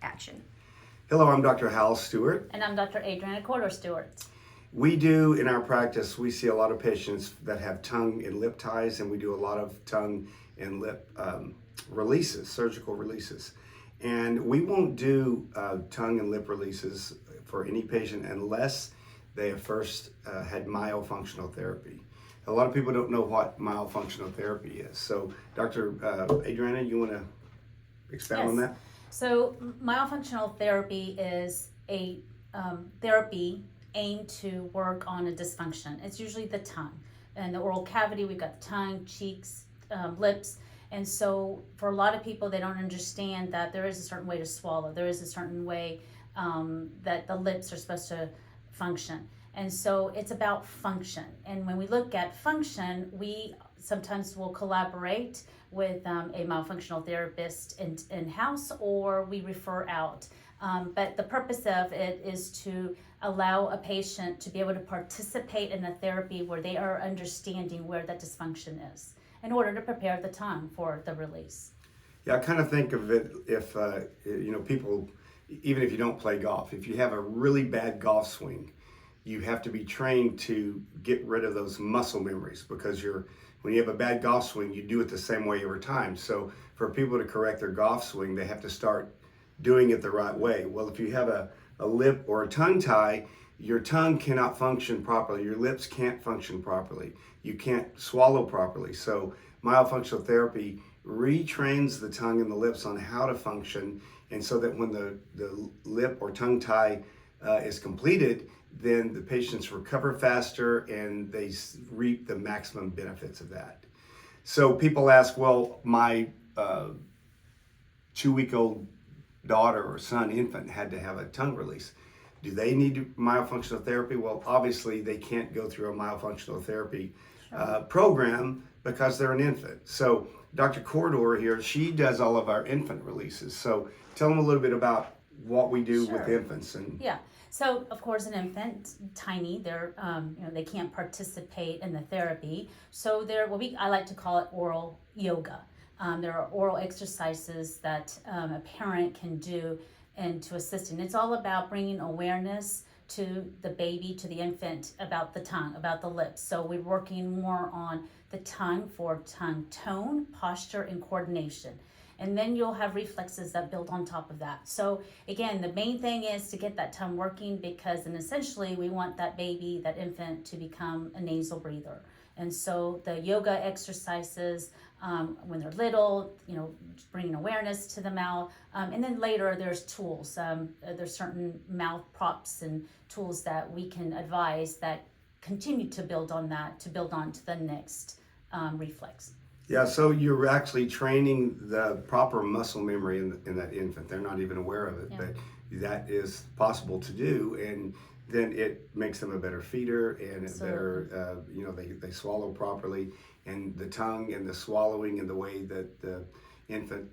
action. Hello, I'm Dr. Hal Stewart. And I'm Dr. Adriana Corder-Stewart. We do, in our practice, we see a lot of patients that have tongue and lip ties, and we do a lot of tongue and lip releases, surgical releases. And we won't do tongue and lip releases for any patient unless they have first had myofunctional therapy. A lot of people don't know what myofunctional therapy is. So, Dr. Adriana, you want to expound on that? So, myofunctional therapy is a therapy aimed to work on a dysfunction. It's usually the tongue. In the oral cavity, we've got the tongue, cheeks, lips. And so for a lot of people, they don't understand that there is a certain way to swallow. There is a certain way that the lips are supposed to function. And so it's about function. And when we look at function, we sometimes will collaborate with a myofunctional therapist in-house, or we refer out. But the purpose of it is to allow a patient to be able to participate in a therapy where they are understanding where that dysfunction is in order to prepare the tongue for the release. Yeah, I kind of think of it if, people, even if you don't play golf, if you have a really bad golf swing, you have to be trained to get rid of those muscle memories, because when you have a bad golf swing, you do it the same way every time. So for people to correct their golf swing, they have to start doing it the right way. Well, if you have a lip or a tongue tie, your tongue cannot function properly. Your lips can't function properly. You can't swallow properly. So myofunctional therapy retrains the tongue and the lips on how to function. And so that when the lip or tongue tie is completed, then the patients recover faster and they reap the maximum benefits of that. So people ask, well, my 2-week-old daughter or son, infant, had to have a tongue release. Do they need myofunctional therapy? Well, obviously they can't go through a myofunctional therapy program because they're an infant. So Dr. Corder here, she does all of our infant releases. So tell them a little bit about what we do with infants. Yeah. So of course, an infant, tiny, they're they can't participate in the therapy. So I like to call it oral yoga. There are oral exercises that a parent can do and to assist. And it's all about bringing awareness to the baby, to the infant, about the tongue, about the lips. So we're working more on the tongue for tongue tone, posture, and coordination. And then you'll have reflexes that build on top of that. So again, the main thing is to get that tongue working, because then essentially we want that baby, that infant, to become a nasal breather. And so the yoga exercises, when they're little, bringing awareness to the mouth. And then later there's tools. There's certain mouth props and tools that we can advise that continue to build on that, to build on to the next reflex. Yeah, so you're actually training the proper muscle memory in that infant. They're not even aware of it, but that is possible to do, and then it makes them a better feeder, and they swallow properly, and the tongue and the swallowing and the way that the infant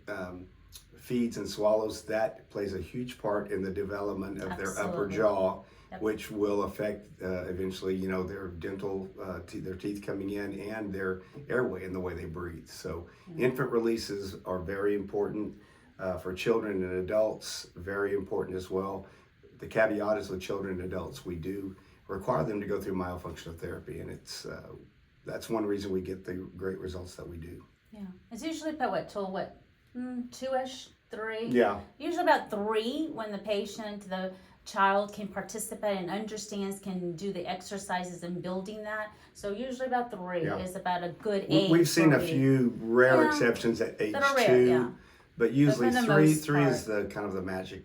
feeds and swallows, that plays a huge part in the development of their upper jaw. Yep. Which will affect eventually, their dental, their teeth coming in, and their airway and the way they breathe. So infant releases are very important for children and adults, very important as well. The caveat is with children and adults, we do require them to go through myofunctional therapy, and that's one reason we get the great results that we do. Yeah, it's usually about two-ish, 3? Yeah. Usually about 3 when the child can participate and understands, can do the exercises and building that. So usually about 3 is about a good age. We've seen a few rare exceptions at age 2, but usually 3 is the kind of the magic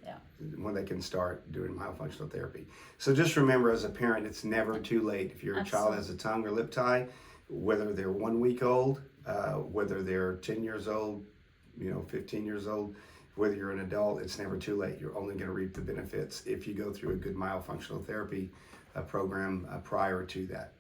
when they can start doing myofunctional therapy. So just remember, as a parent, it's never too late. If your child has a tongue or lip tie, whether they're 1 week old, whether they're 10 years old, 15 years old, whether you're an adult, it's never too late. You're only going to reap the benefits if you go through a good myofunctional therapy program prior to that.